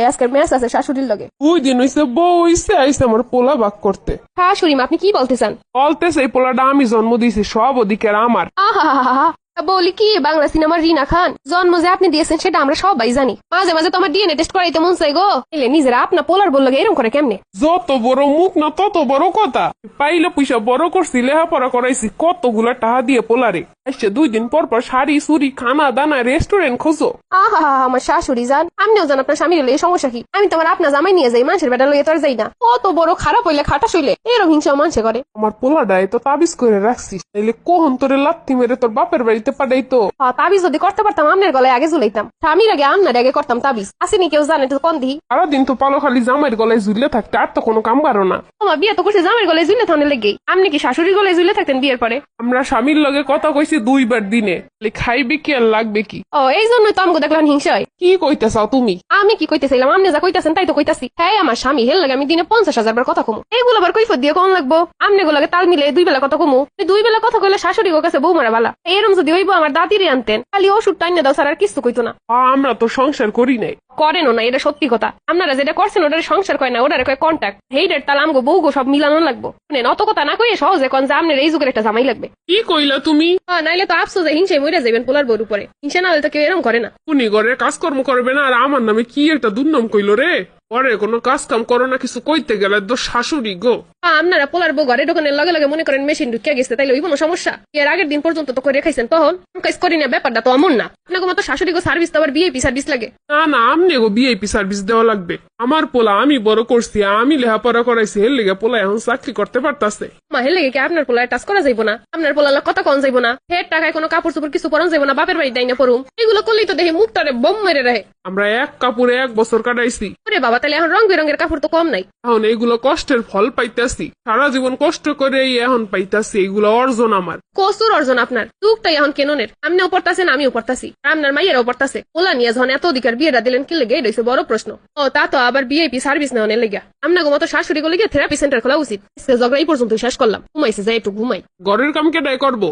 আজকের ম্যাচ আছে শাশুড়ির লগে। ওই দিন হইছে বউ হইছে আইসে আমার পোলা বাক করতে। শাশুড়ি মা আপনি কি বলতেছেন? বলতেছে এই পোলাটা আমি জন্ম দিয়েছি, সব অধিকার আমার। আহা বলি কি, বাংলা সিনেমার রিনা খান জন্ম যে আপনি দিয়েছেন সেটা আমরা সবাই জানি। মাঝে মাঝে তোমার ডিএনএ টেস্ট করাইতে মন চাই গো। এলে নিজেরা আপনার পোলার বললো এরকম করে কেমনে? যত বড় মুখ না তত বড় কথা। পাইলে পয়সা বড় করছি, লেহাপড়া করাইছি কতগুলা টাকা দিয়ে পোলারে। এসে 2 দিন পর পর শাড়ি চুরি খানা দানা রেস্টুরেন্ট খোঁজো। আহা আমার শাশুড়ি জান, আপনিও জান আপনার স্বামীর এই সমস্যা কি। আমি তোমার আপনার জামাই নিয়ে যাই, মানুষের বেটা লইয়ে তোর যাই না। কত বড় খারাপ হইলে খাটা শুইলে এরকম হিংসা মানুষে করে। আমার পোলাডায় তো তাবিজ করে রাখছিস, তাইলে কোহন তোরে লাত্তি মেরে তোর বাপের বাড়িতে পাঠাইতো। তাবিজ যদি করতে পারতাম আপনার গলায় আগে ঝুলাইতাম, স্বামীর আগে আপনার আগে করতাম তাবিজ। আসেনি কেউ জানে তো কোন দিহি। সারাদিন তো পালো খালি জামাইয়ের গলায় ঝুলে থাকতে, আর তো কোনো কাম পারো না। তোমার বিয়ে তো করছে জামাইয়ের গলায় ঝুলে থাকতে লেগেই। আপনি কি শাশুড়ির গলায় ঝুলে থাকতেন বিয়ের পরে? আমরা স্বামীর লগে কথা কইছি 2 বার দিনে, খাইবে কি আর লাগবে কি। এই জন্যই তো আমাকে দেখলাম হিংসা হয়। কি কইতে চাও তুমি? আমি কি কইতেছিলাম, আপনি যা কইতাছেন তাই তো কইতাছি। হ্যাঁ আমার স্বামী হেল লাগে আমি দিনে 50,000 বার কথা কমু। এইগুলো আবার কৈফত দিয়ে কোন লাগবো? আপনি গুলোকে তাল মিলে 2 বেলা কথা কমু। 2 বেলা কথা কইলে শাশুড়ি কাছে বউ মারা বালা। এরম যদি হইব আমার দাদিরই আনতেন, খালি ওষুধ টাইনে দাও ছাড়া আর কিছু কইতো না। আমরা তো সংসার করি নাই। করেনও না, এটা সত্যি কথা। আপনারা যেটা করছেন ওটার সংসার কয় না, ওটারে কয় কন্ট্যাক্ট। হেইডের তাল আমগো বউ গো সব মিলানো লাগবো। শুনেন অত কথা না কইয়ে সহজে কোন যে আপনার এই যুগের একটা জামাই লাগবে। কি কইলা তুমি? নাইলে তো আফসোসে হিংসে মরে যাবেন পোলার বউর উপরে। হিংসা না হলে তো কেউ এরম করে না। উনি ঘরের কাজকর্ম করবে না, আর আমার নামে কি একটা দুর্নাম কইলো রে। পরে কোনো কাজ কাম করো না, কিছু কইতে গেলে তো শাশুড়ি গো। আপনারা পোলার বউ ঘরে ঢোকানোর লগে লগে মনে করেন মেশিন ঢুকিয়ে গেছে, তাইলে ওই কোনো সমস্যা? এর আগের দিন পর্যন্ত তো করে খাইছেন, তখন কাজ করি না, ব্যাপারটা তো এমন না। আপনাকে মতো শাশুড়ি গো সার্ভিস তো আবার ভিআইপি সার্ভিস লাগে না আমনে গো ভিআইপি সার্ভিস দেওয়া লাগবে। আমার পোলা আমি বড় করছি, আমি লেহাপড়া করাইছি, এর লেগে পোলা এখন চাকরি করতে পারতাছে। মাহের লেগে কি আপনার পোলায় টাচ করা যাইব না? আপনার পোলার কথা কন যাইব না? হের টাকায় কোনো কাপড় চোপড় কিছু পরন যাইব না, বাপের বাড়ি দেয় না পড়ুম। এগুলো করলেই তো দেখি মুখটারে বোম মেরে রাখে। আমরা এক কাপড়ে 1 বছর কাটাইছি। ওরে বাবা, তাহলে এখন রং বেরঙের কাপড় তো কম নাই। এখন এইগুলো কষ্টের ফল পাইতাছি, সারা জীবন কষ্ট করে এখন পাইতাছি, এইগুলো অর্জন আমার। কসুর অর্জন আপনার, টুকটাই এখন কেননের। আপনিও পড়তাছেন আমিও পড়তাছি, আপনার মাইয়েরাও পড়তাছে। ওলা নিয়ে যখন এত অধিকার বিয়েটা দিলেন কি লেগে রয়েছে বড় প্রশ্ন। তা তো আবার ভিআইপি সার্ভিস নেওয়ার লেগে। আপনার মতো শাশুড়ি গুলো গিয়ে থেরাপি সেন্টার খোলা উচিত। ঝগড়া এই পর্যন্ত শেষ করলাম, ঘুমাইছে যাই একটু ঘুমাই। ঘরের কাম কেটাই করবো?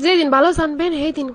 যেদিন ভালো জানবেন সেই দিন